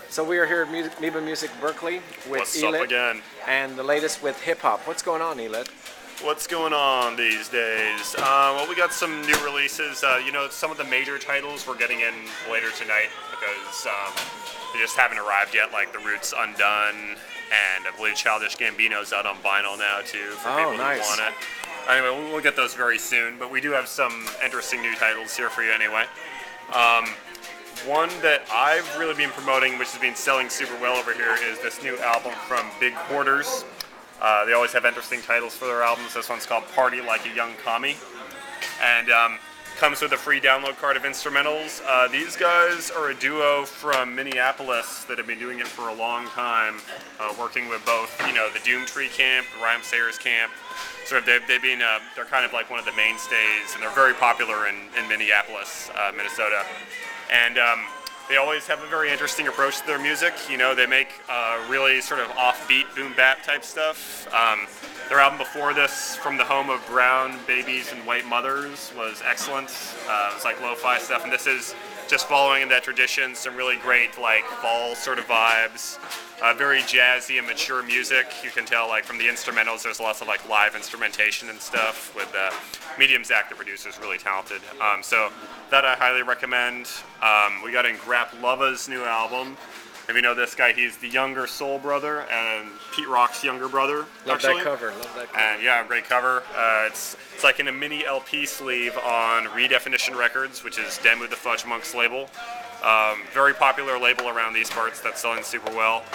So we are here at Meba Music Berkeley with What's up ElIT again? and the latest with hip hop. What's going on, ElIT? What's going on these days? Well, we got some new releases. Some of the major titles we're getting in later tonight because they just haven't arrived yet, like The Roots Undone, and I believe Childish Gambino's out on vinyl now too for people who want it. Anyway, we'll get those very soon, but we do have some interesting new titles here for you anyway. One that I've really been promoting, which has been selling super well over here, is this new album from Big Quarters. They always have interesting titles for their albums. This one's called Party Like a Young Commie, and comes with a free download card of instrumentals. These guys are a duo from Minneapolis that have been doing it for a long time, working with both, the Doomtree camp, the Rhyme Sayers camp. So they've been, they're kind of like one of the mainstays, and they're very popular in Minneapolis, Minnesota. And they always have a very interesting approach to their music. They make really sort of offbeat boom bap type stuff. Their album before this, From the Home of Brown Babies and White Mothers, was excellent. It's like lo-fi stuff, and this is just following in that tradition. Some really great like fall sort of vibes. Very jazzy and mature music. You can tell like from the instrumentals, there's lots of like live instrumentation and stuff with Medium Zach, the producer, is really talented. So that I highly recommend. We got in Grap Lava's new album. If you know this guy, he's the younger soul brother and Pete Rock's younger brother. Love that cover. And yeah, great cover. It's like in a mini LP sleeve on Redefinition Records, which is Demu the Fudge Monk's label. Very popular label around these parts that's selling super well.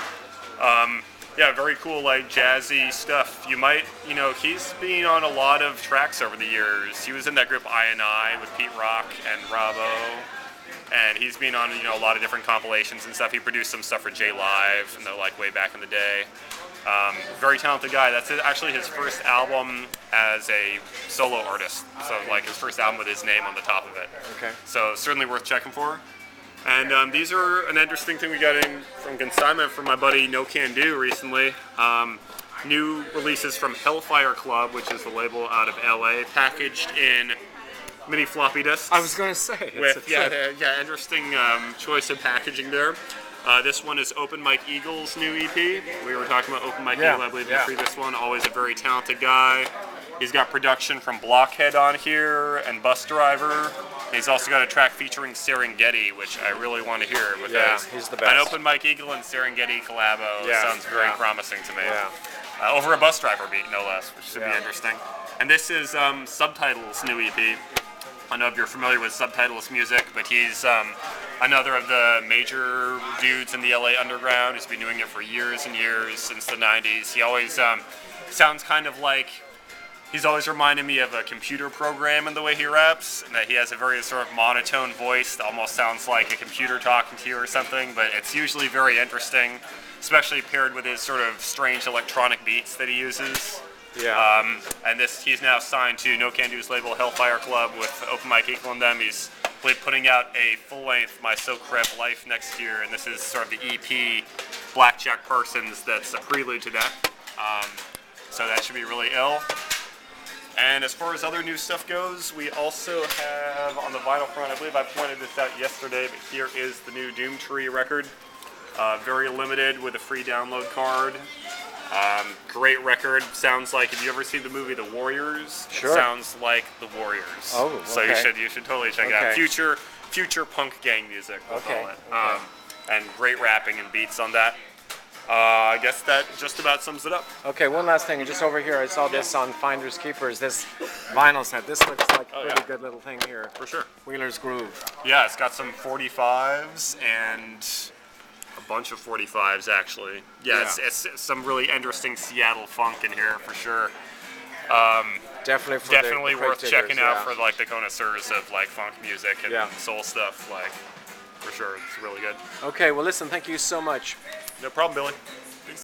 Yeah, very cool, like jazzy stuff. You might, he's been on a lot of tracks over the years. He was in that group I with Pete Rock and Rabo, and he's been on, a lot of different compilations and stuff. He produced some stuff for J Live, like way back in the day. Very talented guy. That's actually his first album as a solo artist. So like his first album with his name on the top of it. Okay. So certainly worth checking for. And these are an interesting thing we got in from consignment from my buddy No Can Do recently. New releases from Hellfire Club, which is the label out of LA, packaged in mini floppy disks. I was going to say. Interesting choice of packaging there. This one is Open Mike Eagle's new EP. We were talking about Open Mike Eagle, I believe, in the previous one. Always a very talented guy. He's got production from Blockhead on here and Bus Driver. He's also got a track featuring Serengeti, which I really want to hear. He's the best. An Open Mike Eagle and Serengeti collabo sounds very promising to me. Yeah. Over a Bus Driver beat, no less, which should be interesting. And this is Subtitle's new EP. I don't know if you're familiar with Subtitle's music, but he's another of the major dudes in the LA underground. He's been doing it for years and years, since the 90s. He always sounds kind of like, he's always reminded me of a computer program in the way he raps, and that he has a very sort of monotone voice that almost sounds like a computer talking to you or something, but it's usually very interesting, especially paired with his sort of strange electronic beats that he uses. Yeah. And he's now signed to No Can Do's label Hellfire Club with Open Mike Eagle and them. He's putting out a full-length My So Crep Life next year, and this is sort of the EP Blackjack Parsons that's a prelude to that. So that should be really ill. And as far as other new stuff goes, we also have on the vinyl front, I believe I pointed this out yesterday, but here is the new Doomtree record. Very limited with a free download card. Great record. Sounds like, have you ever seen the movie The Warriors? Sure. It sounds like The Warriors. Oh, okay. So you should totally check it out. Future punk gang music, we'll call it. And great rapping and beats on that. I guess that just about sums it up. Okay, one last thing. Just over here, I saw this on Finders Keepers, this vinyl set. This looks like a really good little thing here. For sure. Wheeler's Groove. Yeah, it's got some 45s and a bunch of 45s, actually. Yeah. It's some really interesting Seattle funk in here, for sure. Definitely worth checking out for like the connoisseurs of like funk music and soul stuff. Like, for sure, it's really good. Okay, well listen, thank you so much. No problem, Billy.